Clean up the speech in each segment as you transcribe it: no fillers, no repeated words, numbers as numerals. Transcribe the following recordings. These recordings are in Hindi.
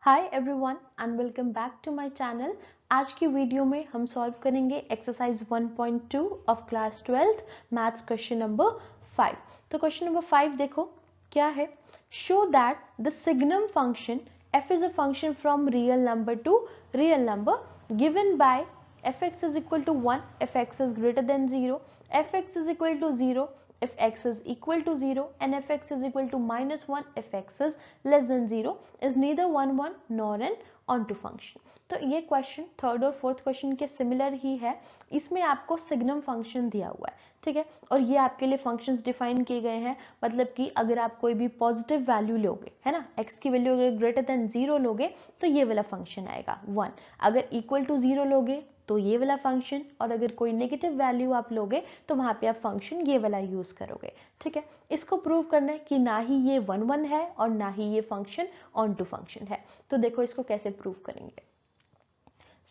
Hi everyone and welcome back to my channel. आज की वीडियो में हम सॉल्व करेंगे exercise 1.2 of class 12th maths question number 5। तो क्वेश्चन नंबर 5 देखो क्या है। Show that the signum function f is a function from real number to real number given by fx is equal to 1 if x is greater than 0, fx is equal to 0 if x is equal to 0 and fx is equal to minus 1 if x is less than 0 is neither 1 nor an onto function। तो ये क्वेश्चन थर्ड और फोर्थ क्वेश्चन के सिमिलर ही है। इसमें आपको सिग्नम फंक्शन दिया हुआ है, ठीक है, और ये आपके लिए फंक्शंस डिफाइन किए गए हैं। मतलब कि अगर आप कोई भी पॉजिटिव वैल्यू लोगे, है ना, x की वैल्यू अगर ग्रेटर देन 0 लोगे तो ये वाला फंक्शन आएगा 1, अगर इक्वल टू 0 लोगे तो ये वाला फंक्शन, और अगर कोई नेगेटिव वैल्यू आप लोगे तो वहां पे आप फंक्शन ये वाला यूज करोगे, ठीक है। इसको प्रूव करना है कि ना ही ये 1 है और ना ही ये फंक्शन ऑन टू फंक्शन है। तो देखो इसको कैसे प्रूव करेंगे।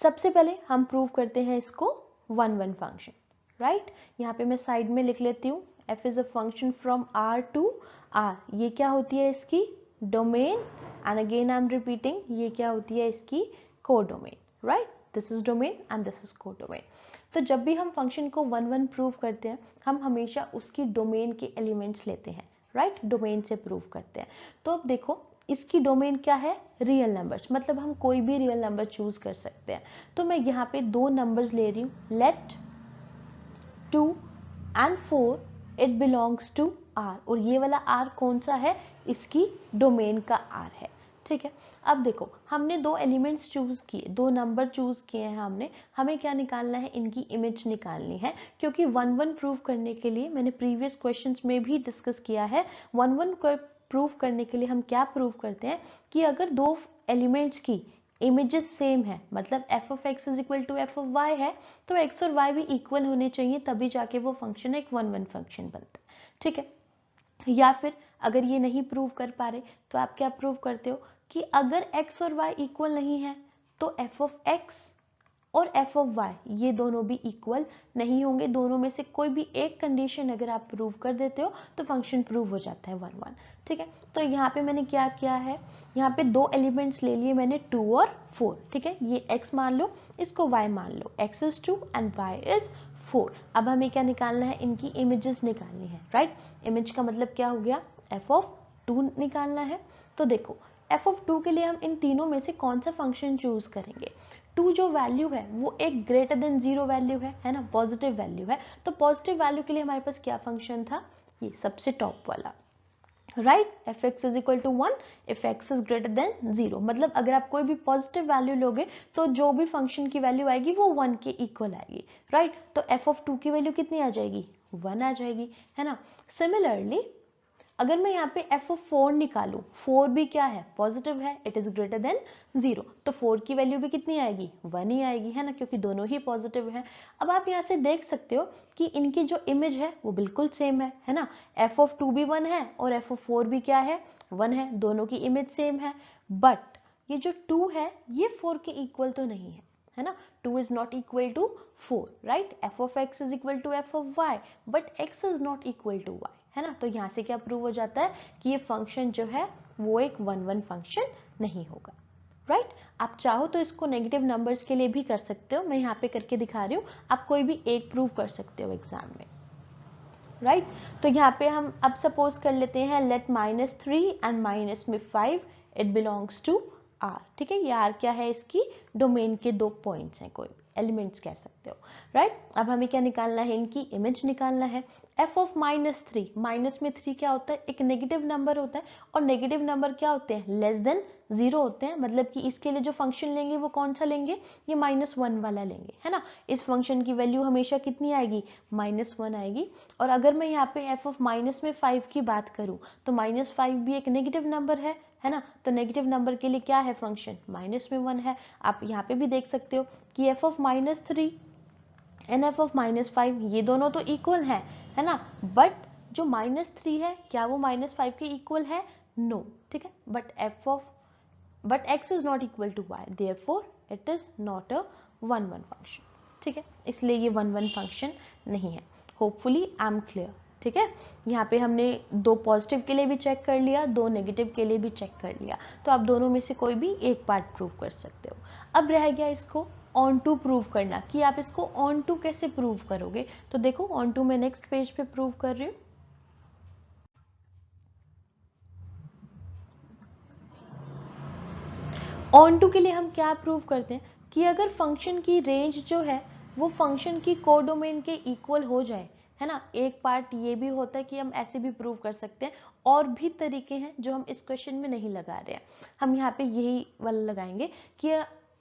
सबसे पहले हम प्रूव करते हैं इसको 1 फंक्शन, राइट। यहाँ पे मैं साइड में लिख लेती हूँ f is a function from r to r। ये क्या होती है इसकी domain, and again I am repeating ये क्या होती है इसकी codomain, right. This is domain and this is codomain. तो जब भी हम फंक्शन को 1 प्रूव करते हैं हम हमेशा उसकी डोमेन के एलिमेंट्स लेते हैं, राइट, डोमेन से प्रूव करते हैं। तो अब देखो इसकी डोमेन क्या है, रियल नंबर्स, मतलब हम कोई भी रियल नंबर चूज कर सकते हैं। तो मैं यहाँ पे दो नंबर्स ले रही हूँ, let 2 and 4 it belongs to r, और ये वाला r कौन सा है, इसकी डोमेन का r है, ठीक है। अब देखो हमने दो एलिमेंट्स चूज किए, दो नंबर चूज किए हैं हमने, हमें क्या निकालना है, इनकी इमेज निकालनी है। क्योंकि 1 प्रूव करने के लिए मैंने प्रीवियस क्वेश्चंस में भी डिस्कस किया है, 1 को प्रूव करने के लिए हम क्या प्रूव करते हैं कि अगर दो एलिमेंट्स की इमेजेस सेम है, मतलब f of x is equal to f of y है, तो x और y भी इक्वल होने चाहिए, तभी जाके वो फंक्शन एक 1 फंक्शन बनता है, ठीक है। या फिर अगर ये नहीं प्रूव कर पा रहे तो आप क्या प्रूव करते हो कि अगर x और y इक्वल नहीं है तो f ऑफ x और f ऑफ y ये दोनों भी इक्वल नहीं होंगे। दोनों में से कोई भी एक कंडीशन अगर आप प्रूव कर देते हो तो फंक्शन प्रूव हो जाता है 1, ठीक है। तो यहाँ पे मैंने क्या किया है, यहाँ पे दो एलिमेंट्स ले लिए मैंने 2 और 4, ठीक है। ये x मान लो, इसको y मान लो, x is 2 and y is 4। अब हमें क्या निकालना है, इनकी इमेजेस निकालनी है, राइट। इमेज का मतलब क्या हो गया, f ऑफ 2 निकालना है। तो देखो f ऑफ 2 के लिए हम इन तीनों में से कौन सा फंक्शन चूज करेंगे। 2 जो वैल्यू है वो एक ग्रेटर देन 0 वैल्यू है ना, पॉजिटिव वैल्यू है। तो पॉजिटिव वैल्यू के लिए हमारे पास क्या फंक्शन था, ये सबसे टॉप वाला, right, f x is equal to 1 if x is greater than 0। मतलब अगर आप कोई भी पॉजिटिव वैल्यू लोगे तो जो भी फंक्शन की वैल्यू आएगी वो 1 के इक्वल आएगी, राइट। तो एफ ऑफ 2 की वैल्यू कितनी आ जाएगी, 1 आ जाएगी, है ना। सिमिलरली अगर मैं यहाँ पे f ऑफ 4 निकालूं, 4 भी क्या है, पॉजिटिव है, इट इज ग्रेटर देन 0, तो 4 की वैल्यू भी कितनी आएगी, 1 ही आएगी, है ना, क्योंकि दोनों ही पॉजिटिव है। अब आप यहाँ से देख सकते हो कि इनकी जो इमेज है वो बिल्कुल सेम है ना। f ऑफ 2 भी 1 है और f ऑफ 4 भी क्या है, 1 है, दोनों की इमेज सेम है। बट ये जो 2 है ये 4 के इक्वल तो नहीं है ना। 2 is not equal to 4, right? f of x is equal to f of y, but x is not equal to y, है ना। तो यहाँ से क्या प्रूव हो जाता है कि ये फंक्शन जो है वो एक 1 फंक्शन नहीं होगा, राइट। आप चाहो तो इसको नेगेटिव नंबर्स के लिए भी कर सकते हो, मैं यहाँ पे करके दिखा रही हूँ, आप कोई भी एक प्रूव कर सकते हो एग्जाम में, राइट। तो यहाँ पे हम अब सपोज कर लेते हैं let -3 and -5 it belongs to r, ठीक है। ये r क्या है, इसकी डोमेन के दो पॉइंट्स हैं, कोई एलिमेंट्स कह सकते हो, राइट। अब हमें क्या निकालना है, इनकी इमेज निकालना है। f ऑफ -3, माइनस में 3 क्या होता है, एक नेगेटिव नंबर होता है, और नेगेटिव नंबर क्या होते हैं, लेस देन 0 होते हैं। मतलब कि इसके लिए जो फंक्शन लेंगे वो कौन सा लेंगे, ये -1 वाला लेंगे, है ना। इस फंक्शन की वैल्यू हमेशा कितनी आएगी, -1 आएगी। और अगर मैं यहाँ पे f ऑफ -5 की बात करूँ तो -5 भी एक नेगेटिव नंबर है ना। तो नेगेटिव नंबर के लिए क्या है फंक्शन, -1 है। आप यहाँ पे भी देख सकते हो कि f of -3 and f of -5 ये दोनों तो इक्वल है ना। बट जो -3 है क्या वो -5 के इक्वल है, नो, ठीक है। But x is not equal to y, therefore it is not a 1 function, ठीक है। इसलिए ये 1 फंक्शन नहीं है। होपफुली आई एम क्लियर, ठीक है, यहाँ पे हमने 2 पॉजिटिव के लिए भी चेक कर लिया, 2 नेगेटिव के लिए भी चेक कर लिया, तो आप दोनों में से कोई भी एक पार्ट प्रूव कर सकते हो। अब रह गया इसको ऑन टू प्रूव करना, कि आप इसको ऑन टू कैसे प्रूव करोगे। तो देखो ऑन टू मैं नेक्स्ट पेज पे प्रूव कर रही हूँ। ऑन टू के लिए हम क्या प्रूव करते हैं कि अगर फंक्शन की रेंज जो है वो फंक्शन की कोडोमेन के इक्वल हो जाए, है ना। एक पार्ट ये भी होता है कि हम ऐसे भी प्रूव कर सकते हैं, और भी तरीके हैं जो हम इस क्वेश्चन में नहीं लगा रहे हैं, हम यहाँ पे यही वाला लगाएंगे कि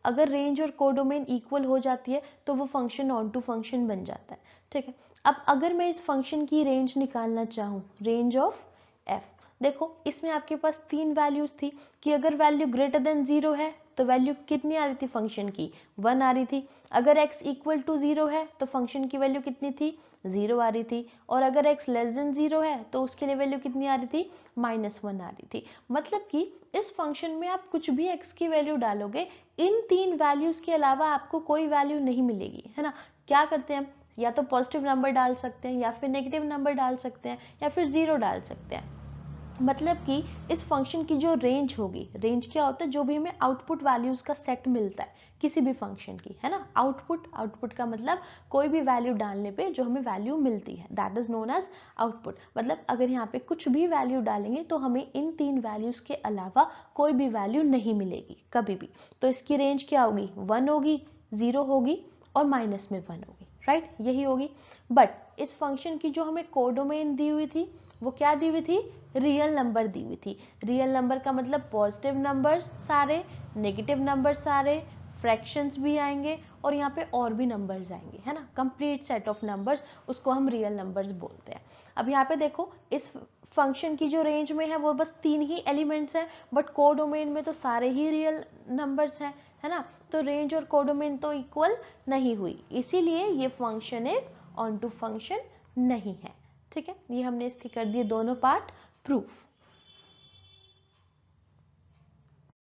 अगर रेंज और कोडोमेन इक्वल हो जाती है तो वो फंक्शन ऑन टू फंक्शन बन जाता है। ठीक है, अब अगर मैं इस फंक्शन की रेंज निकालना चाहूँ, रेंज ऑफ एफ, देखो इसमें आपके पास 3 वैल्यूज थी कि अगर वैल्यू ग्रेटर देन 0 है तो वैल्यू कितनी आ रही थी फंक्शन की, 1 आ रही थी। अगर x इक्वल टू 0 है तो फंक्शन की वैल्यू कितनी थी, 0 आ रही थी। और अगर x लेस देन 0 है तो उसके लिए वैल्यू कितनी आ रही थी, -1 आ रही थी। मतलब कि इस फंक्शन में आप कुछ भी x की वैल्यू डालोगे, इन 3 वैल्यूज के अलावा आपको कोई वैल्यू नहीं मिलेगी, है ना। क्या करते हैं हम, या तो पॉजिटिव नंबर डाल सकते हैं, या फिर नेगेटिव नंबर डाल सकते हैं, या फिर 0 डाल सकते हैं। मतलब कि इस फंक्शन की जो रेंज होगी, रेंज क्या होता है, जो भी हमें आउटपुट वैल्यूज का सेट मिलता है किसी भी फंक्शन की, है ना। आउटपुट का मतलब कोई भी वैल्यू डालने पे जो हमें वैल्यू मिलती है, that is known as output. मतलब अगर यहाँ पे कुछ भी वैल्यू डालेंगे तो हमें इन 3 वैल्यूज के अलावा कोई भी वैल्यू नहीं मिलेगी कभी भी। तो इसकी रेंज क्या होगी, 1 होगी, 0 होगी और -1 होगी, राइट, यही होगी। बट इस फंक्शन की जो हमें कोडोमेन दी हुई थी वो क्या दी हुई थी, रियल नंबर दी हुई थी। रियल नंबर का मतलब पॉजिटिव नंबर सारे, नेगेटिव नंबर सारे, फ्रैक्शंस भी आएंगे और यहाँ पे और भी नंबर्स आएंगे, है ना। कंप्लीट सेट ऑफ नंबर्स, उसको हम रियल नंबर्स बोलते हैं। अब यहाँ पे देखो इस फंक्शन की जो रेंज में है वो बस 3 ही एलिमेंट्स हैं, बट कोडोमेन में तो सारे ही रियल नंबर्स हैं, है ना। तो रेंज और कोडोमेन तो इक्वल नहीं हुई, इसीलिए ये फंक्शन एक ऑन टू फंक्शन नहीं है। ठीक है, ये हमने इसके कर दिए दोनों पार्ट प्रूफ।